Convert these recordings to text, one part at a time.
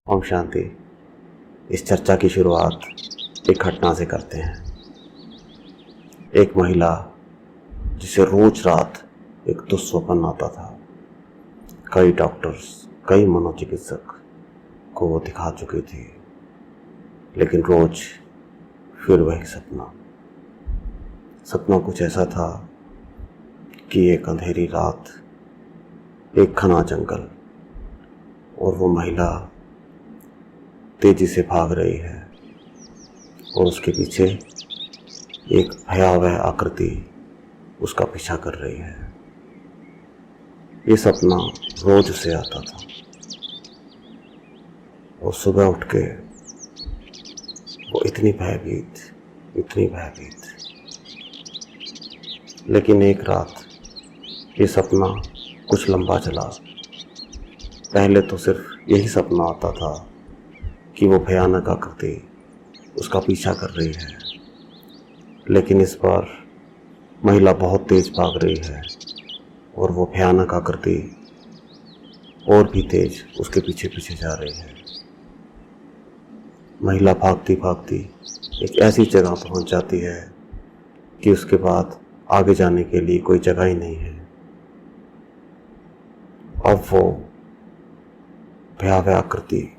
ओम शांति। इस चर्चा की शुरुआत एक घटना से करते हैं। एक महिला जिसे रोज रात एक दुस्वप्न आता था। कई डॉक्टर्स, कई मनोचिकित्सक को वो दिखा चुकी थी, लेकिन रोज फिर वही सपना कुछ ऐसा था कि एक अंधेरी रात, एक घना जंगल, और वो महिला तेजी से भाग रही है और उसके पीछे एक भयावह आकृति उसका पीछा कर रही है। ये सपना रोज उसे आता था और सुबह उठ के वो इतनी भयभीत, लेकिन एक रात ये सपना कुछ लंबा चला। पहले तो सिर्फ यही सपना आता था कि वो भयानक आकृति उसका पीछा कर रही है, लेकिन इस बार महिला बहुत तेज भाग रही है और वो भयानक आकृति और भी तेज उसके पीछे पीछे जा रही है। महिला भागती भागती एक ऐसी जगह पहुंच जाती है कि उसके बाद आगे जाने के लिए कोई जगह ही नहीं है। अब वो भयावह आकृति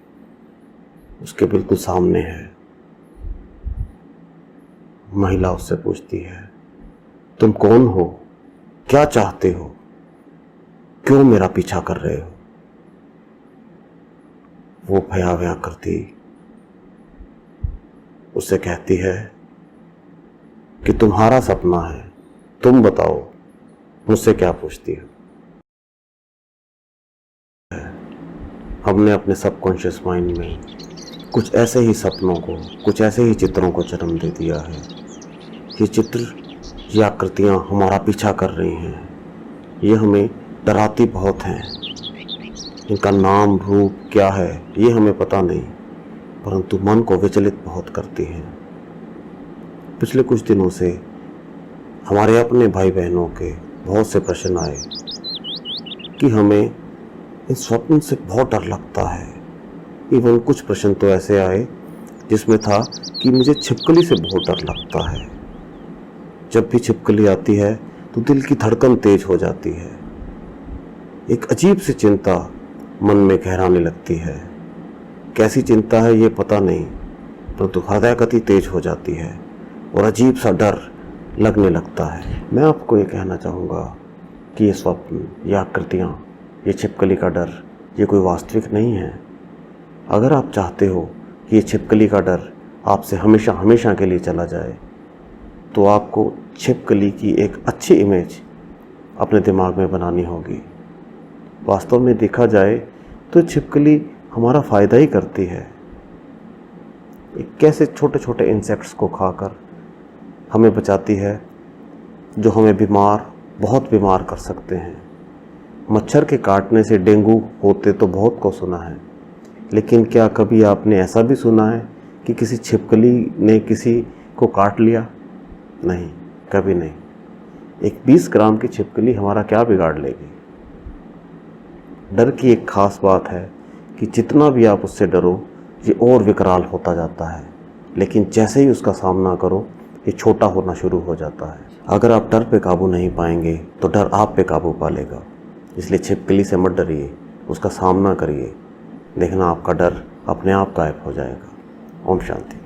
उसके बिल्कुल सामने है। महिला उससे पूछती है, तुम कौन हो? क्या चाहते हो? क्यों मेरा पीछा कर रहे हो? वो भयावह आकृति उससे कहती है कि तुम्हारा सपना है, तुम बताओ, मुझसे क्या पूछती हो? हमने अपने सबकॉन्शियस माइंड में कुछ ऐसे ही सपनों को, कुछ ऐसे ही चित्रों को जन्म दे दिया है। ये चित्र, ये आकृतियाँ हमारा पीछा कर रही हैं। ये हमें डराती बहुत हैं। इनका नाम रूप क्या है ये हमें पता नहीं, परंतु मन को विचलित बहुत करती हैं। पिछले कुछ दिनों से हमारे अपने भाई बहनों के बहुत से प्रश्न आए कि हमें इन स्वप्न से बहुत डर लगता है। इवन कुछ प्रश्न तो ऐसे आए जिसमें था कि मुझे छिपकली से बहुत डर लगता है। जब भी छिपकली आती है तो दिल की धड़कन तेज हो जाती है। एक अजीब सी चिंता मन में गहराने लगती है। कैसी चिंता है ये पता नहीं, परंतु हृदय गति तेज हो जाती है और अजीब सा डर लगने लगता है। मैं आपको ये कहना चाहूँगा कि ये स्वप्न, ये आकृतियाँ, ये छिपकली का डर, ये कोई वास्तविक नहीं है। अगर आप चाहते हो कि ये छिपकली का डर आपसे हमेशा हमेशा के लिए चला जाए, तो आपको छिपकली की एक अच्छी इमेज अपने दिमाग में बनानी होगी। वास्तव में देखा जाए तो छिपकली हमारा फ़ायदा ही करती है। एक कैसे छोटे छोटे इंसेक्ट्स को खाकर हमें बचाती है, जो हमें बहुत बीमार कर सकते हैं। मच्छर के काटने से डेंगू होते तो बहुत को सुना है, लेकिन क्या कभी आपने ऐसा भी सुना है कि किसी छिपकली ने किसी को काट लिया? नहीं, कभी नहीं। एक 20 ग्राम की छिपकली हमारा क्या बिगाड़ लेगी? डर की एक खास बात है कि जितना भी आप उससे डरो, ये और विकराल होता जाता है, लेकिन जैसे ही उसका सामना करो, ये छोटा होना शुरू हो जाता है। अगर आप डर पे काबू नहीं पाएंगे तो डर आप पे काबू पा लेगा। इसलिए छिपकली से मत डरिए, उसका सामना करिए। देखना आपका डर अपने आप गायब हो जाएगा। ओम शांति।